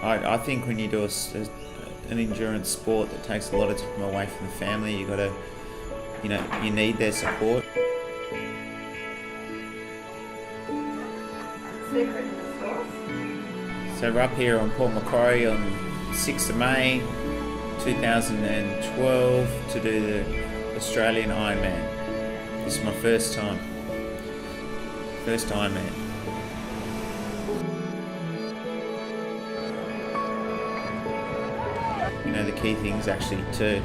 I think when you do an endurance sport that takes a lot of time away from the family, you got to, you need their support. Secret in the sauce. So we're up here on Port Macquarie on 6th of May 2012 to do the Australian Ironman. This is my first time. First Ironman. The key thing is actually to,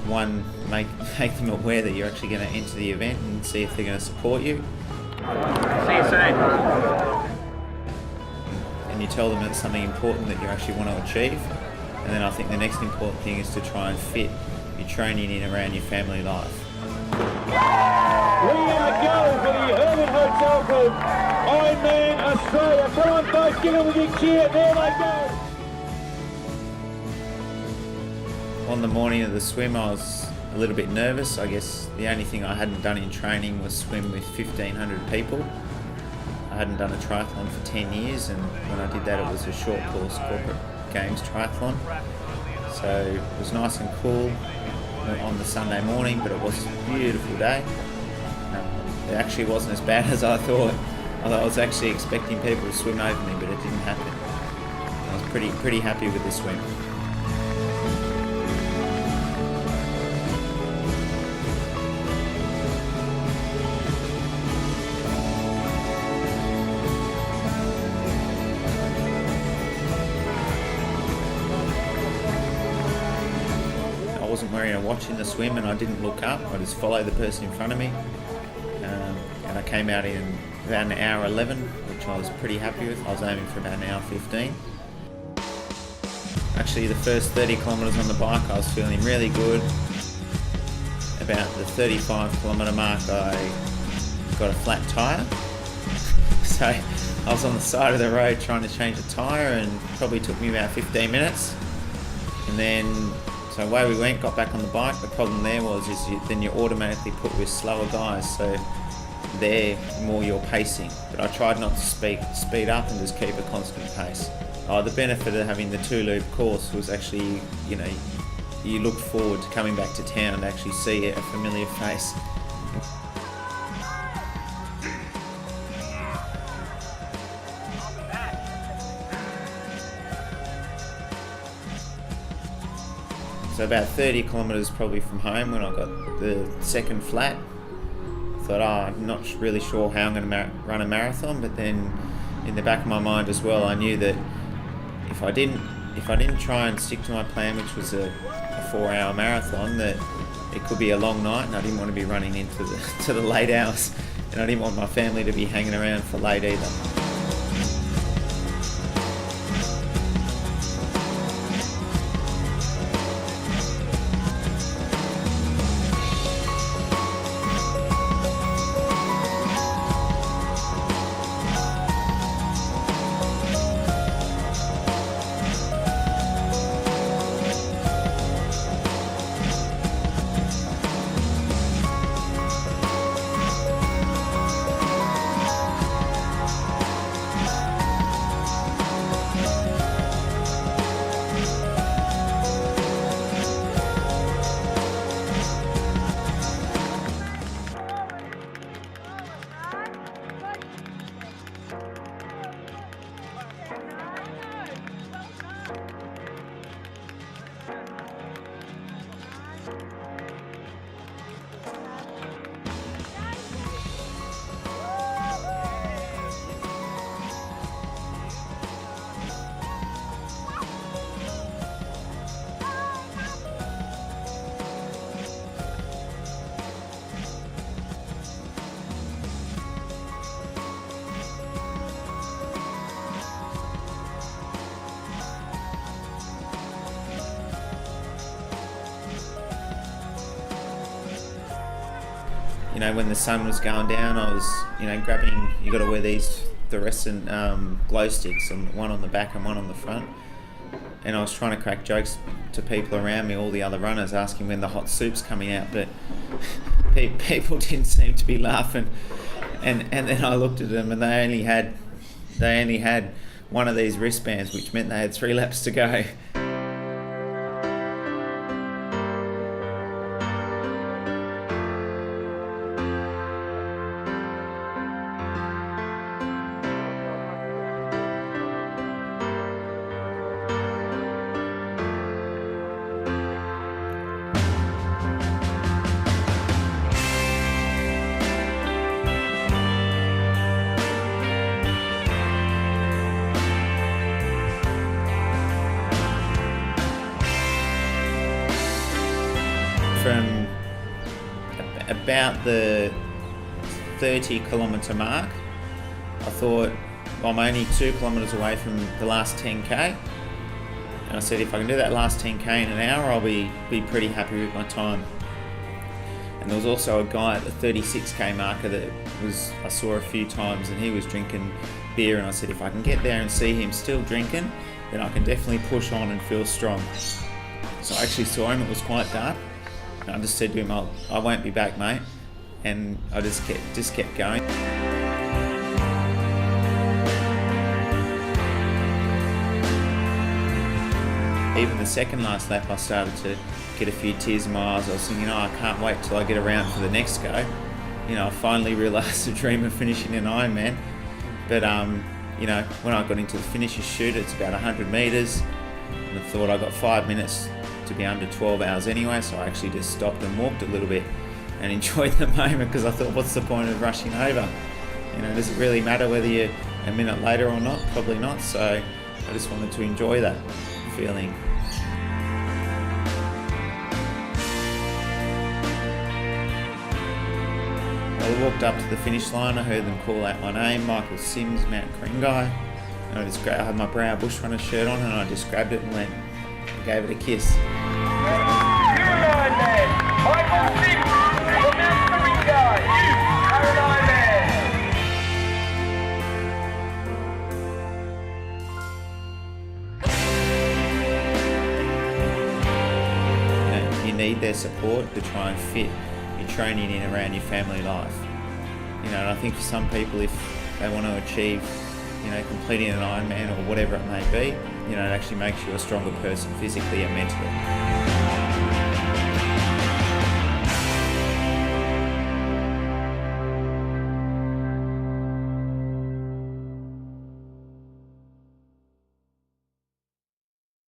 one, make them aware that you're actually going to enter the event and see if they're going to support you. See you soon. And you tell them it's something important that you actually want to achieve. And then I think the next important thing is to try and fit your training in around your family life. We are going for the Herman Hotel Group Ironman Australia. Come on folks, get in with your cheer. There they go. On the morning of the swim, I was a little bit nervous. I guess the only thing I hadn't done in training was swim with 1,500 people. I hadn't done a triathlon for 10 years, and when I did that it was a short course corporate games triathlon. So it was nice and cool on the Sunday morning, but it was a beautiful day. It actually wasn't as bad as I thought. I was actually expecting people to swim over me, but it didn't happen. I was pretty happy with the swim. I wasn't wearing a watch in the swim and I didn't look up. I just followed the person in front of me, and I came out in about an hour 11, which I was pretty happy with. I was aiming for about an hour 15. Actually, the first 30 kilometres on the bike I was feeling really good. About the 35 kilometre mark I got a flat tyre. So I was on the side of the road trying to change a tyre, and probably took me about 15 minutes. And then so away we went, got back on the bike. The problem there was then you're automatically put with slower guys, so they're more your pacing. But I tried not to speed up and just keep a constant pace. The benefit of having the 2-loop course was actually, you look forward to coming back to town and actually see a familiar face. So about 30 kilometres probably from home when I got the second flat. Thought, I'm not really sure how I'm going to run a marathon, but then in the back of my mind as well, I knew that if I didn't try and stick to my plan, which was a 4-hour marathon, that it could be a long night, and I didn't want to be running into the late hours, and I didn't want my family to be hanging around for late either. When the sun was going down, I was, grabbing, you got to wear these fluorescent glow sticks, one on the back and one on the front. And I was trying to crack jokes to people around me, all the other runners, asking when the hot soup's coming out, but people didn't seem to be laughing. And then I looked at them, and they only had one of these wristbands, which meant they had 3 laps to go. From about the 30-kilometre mark, I thought, well, I'm only 2 kilometres away from the last 10k, and I said if I can do that last 10k in an hour, I'll be pretty happy with my time. And there was also a guy at the 36k marker that I saw a few times, and he was drinking beer, and I said if I can get there and see him still drinking, then I can definitely push on and feel strong. So I actually saw him, it was quite dark. I just said to him, I won't be back, mate. And I just kept going. Even the second last lap, I started to get a few tears in my eyes. I was thinking, I can't wait till I get around for the next go. I finally realised the dream of finishing an Ironman. But, when I got into the finisher's chute, it's about 100 metres. And I thought I got 5 minutes to be under 12 hours anyway, so I actually just stopped and walked a little bit and enjoyed the moment, because I thought, what's the point of rushing over? Does it really matter whether you're a minute later or not? Probably not. So I just wanted to enjoy that feeling. I walked up to the finish line, I heard them call out my name, Michael Sims, Mount Kringai, and I had my Brow Bushrunner shirt on, and I just grabbed it and gave it a kiss. Michael Sims from Mount Kringai. You are an Ironman. You need their support to try and fit your training in around your family life. And I think for some people, if they want to achieve, completing an Ironman or whatever it may be, it actually makes you a stronger person physically and mentally.